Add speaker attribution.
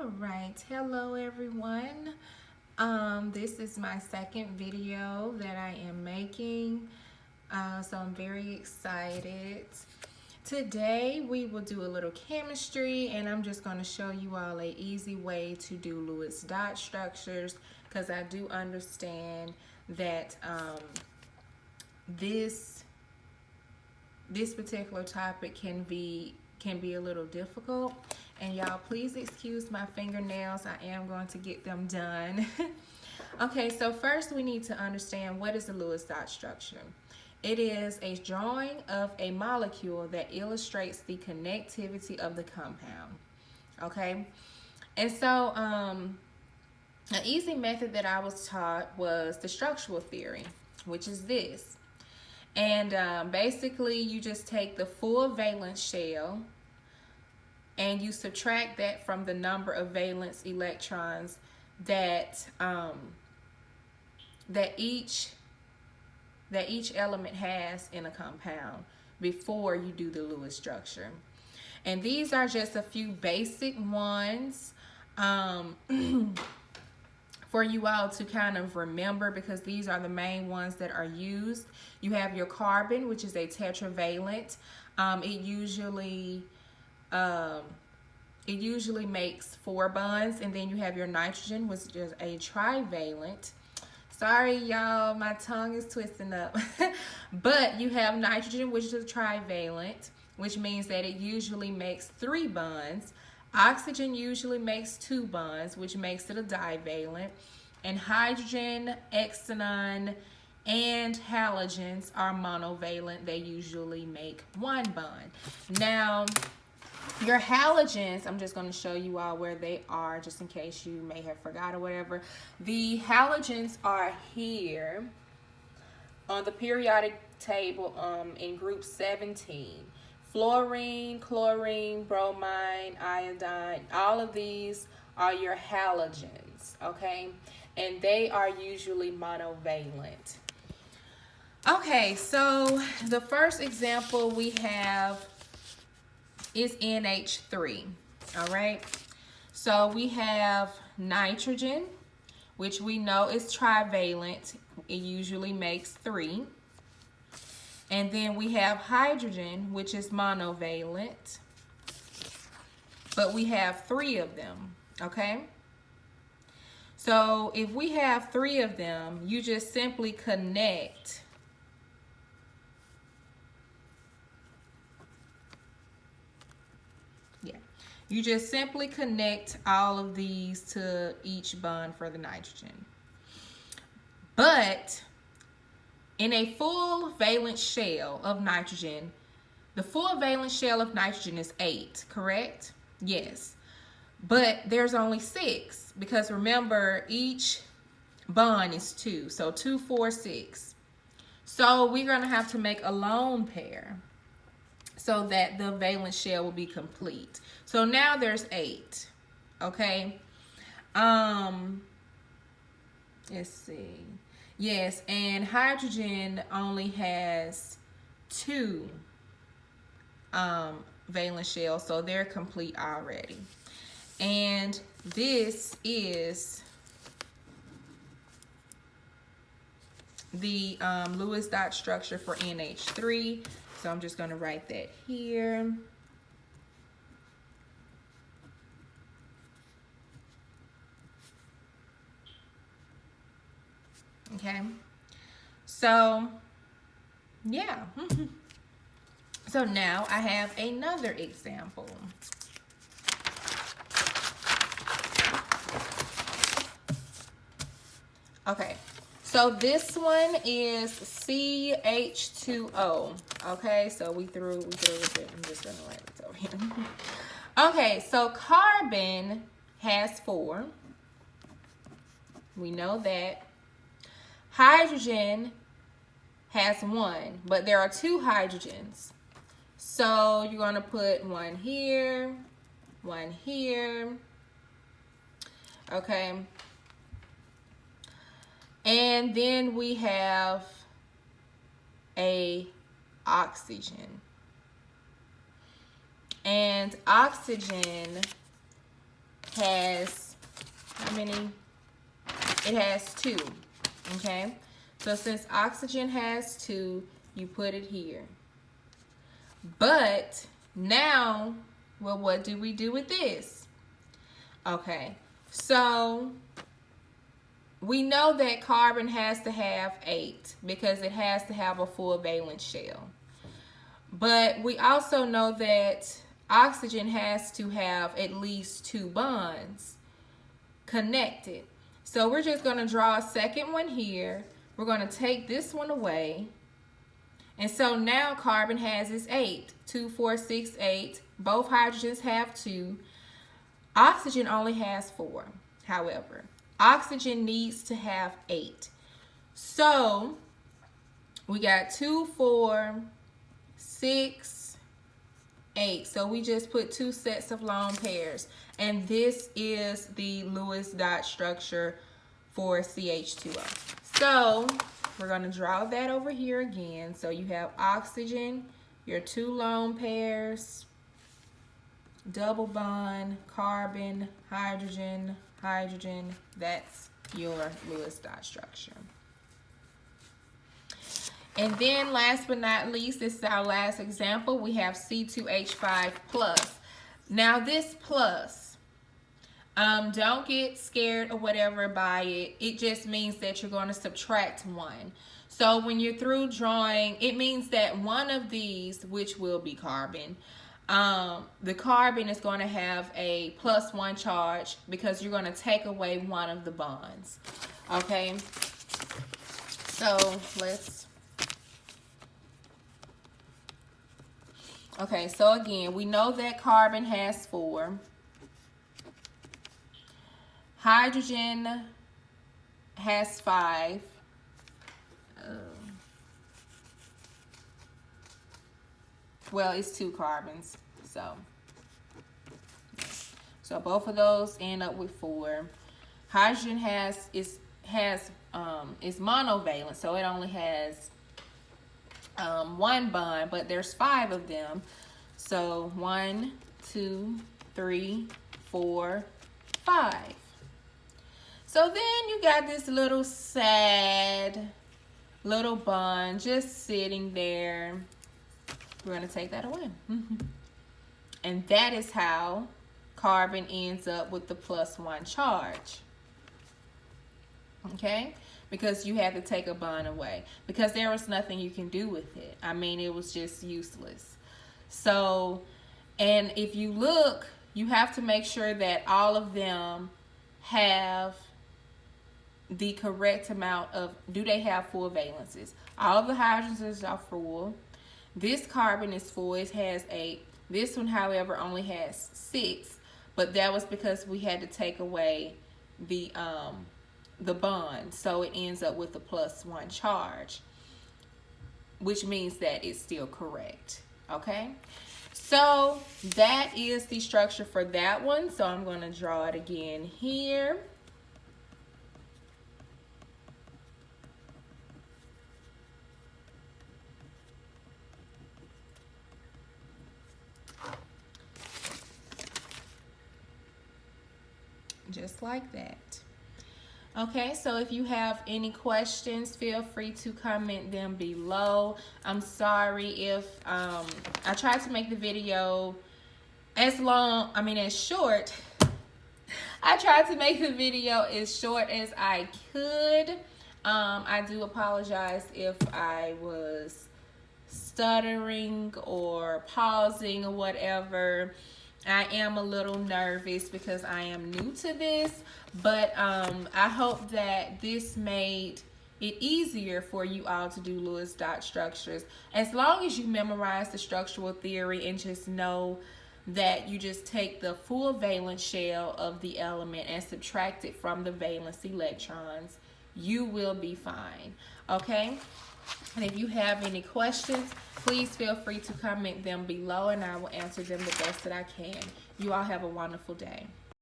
Speaker 1: All right, hello everyone. This is my second video that I am making, so I'm very excited. Today we will do a little chemistry, and I'm just going to show you all a easy way to do Lewis dot structures, because I do understand that this particular topic can be a little difficult. And y'all, please excuse my fingernails. I am going to get them done. Okay, so first we need to understand, what is the Lewis dot structure? It is a drawing of a molecule that illustrates the connectivity of the compound. Okay, and so an easy method that I was taught was the structural theory, which is this. And basically, you just take the full valence shell and you subtract that from the number of valence electrons that each element has in a compound before you do the Lewis structure. And these are just a few basic ones for you all to kind of remember, because these are the main ones that are used. You have your carbon, which is a tetravalent. It usually makes 4 bonds, and then you have your nitrogen, which is a trivalent. Sorry, y'all, my tongue is twisting up. But you have nitrogen, which is a trivalent, which means that it usually makes 3 bonds. Oxygen usually makes 2 bonds, which makes it a divalent. And hydrogen, xenon, and halogens are monovalent. They usually make 1 bond. Now, your halogens, I'm just going to show you all where they are, just in case you may have forgot or whatever. The halogens are here on the periodic table in group 17. Fluorine, chlorine, bromine, iodine, all of these are your halogens, okay? And they are usually monovalent. Okay, so the first example we have is NH3, all right? So we have nitrogen, which we know is trivalent. It usually makes 3. And then we have hydrogen, which is monovalent, but we have 3 of them, okay? So if we have 3 of them, you just simply connect You just simply connect all of these to each bond for the nitrogen. But in a full valence shell of nitrogen, the full valence shell of nitrogen is 8, correct? Yes. But there's only 6, because remember, each bond is 2. So 2, 4, 6. So we're going to have to make a lone pair so that the valence shell will be complete. So now there's 8. Okay. Let's see. Yes, and hydrogen only has 2 valence shells, so they're complete already. And this is the Lewis dot structure for NH3. So I'm just going to write that here. Okay. So, yeah. So now I have another example. Okay. So this one is CH2O. Okay, so we threw it. I'm just gonna write it over here. Okay, so carbon has 4. We know that. Hydrogen has 1, but there are 2 hydrogens. So you're gonna put 1 here, 1 here. Okay. And then we have a oxygen. And oxygen has, how many? It has 2, okay? So since oxygen has 2, you put it here. But now, well, what do we do with this? Okay, so we know that carbon has to have 8 because it has to have a full valence shell. But we also know that oxygen has to have at least 2 bonds connected. So we're just going to draw a second one here. We're going to take this one away. And so now carbon has its 8. 2, 4, 6, 8. Both hydrogens have 2. Oxygen only has 4. However, oxygen needs to have 8. So we got 2, 4, 6, 8. So we just put 2 sets of lone pairs. And this is the Lewis dot structure for CH2O. So we're going to draw that over here again. So you have oxygen, your 2 lone pairs, double bond, carbon, hydrogen, hydrogen. That's your Lewis dot structure. And then last but not least, this is our last example. We have C2H5 plus. Now this plus, don't get scared or whatever by it. It just means that you're going to subtract 1. So when you're through drawing, it means that one of these, which will be carbon, the carbon is going to have a +1 charge because you're going to take away one of the bonds. Okay, so okay, so again, we know that carbon has 4. Hydrogen has 5. Well, it's 2 carbons, so both of those end up with 4. Hydrogen is monovalent, so it only has 1 bond, but there's 5 of them. So 1, 2, 3, 4, 5. So then you got this little sad little bond just sitting there. We're going to take that away. And that is how carbon ends up with the +1 charge. Okay? Because you had to take a bond away. Because there was nothing you can do with it. I mean, it was just useless. So, and if you look, you have to make sure that all of them have the correct amount of, do they have full valences? All of the hydrogens are full. This carbon is full, it has 8. This one, however, only has 6, but that was because we had to take away the bond, so it ends up with a +1 charge, which means that it's still correct. Okay, so that is the structure for that one. So I'm going to draw it again here. Just like that. Okay, so if you have any questions, feel free to comment them below. I'm sorry if I tried to make the video as short. I tried to make the video as short as I could. I do apologize if I was stuttering or pausing or whatever. I am a little nervous because I am new to this, but I hope that this made it easier for you all to do Lewis dot structures. As long as you memorize the structural theory and just know that you just take the full valence shell of the element and subtract it from the valence electrons, you will be fine. Okay? And if you have any questions, please feel free to comment them below and I will answer them the best that I can. You all have a wonderful day.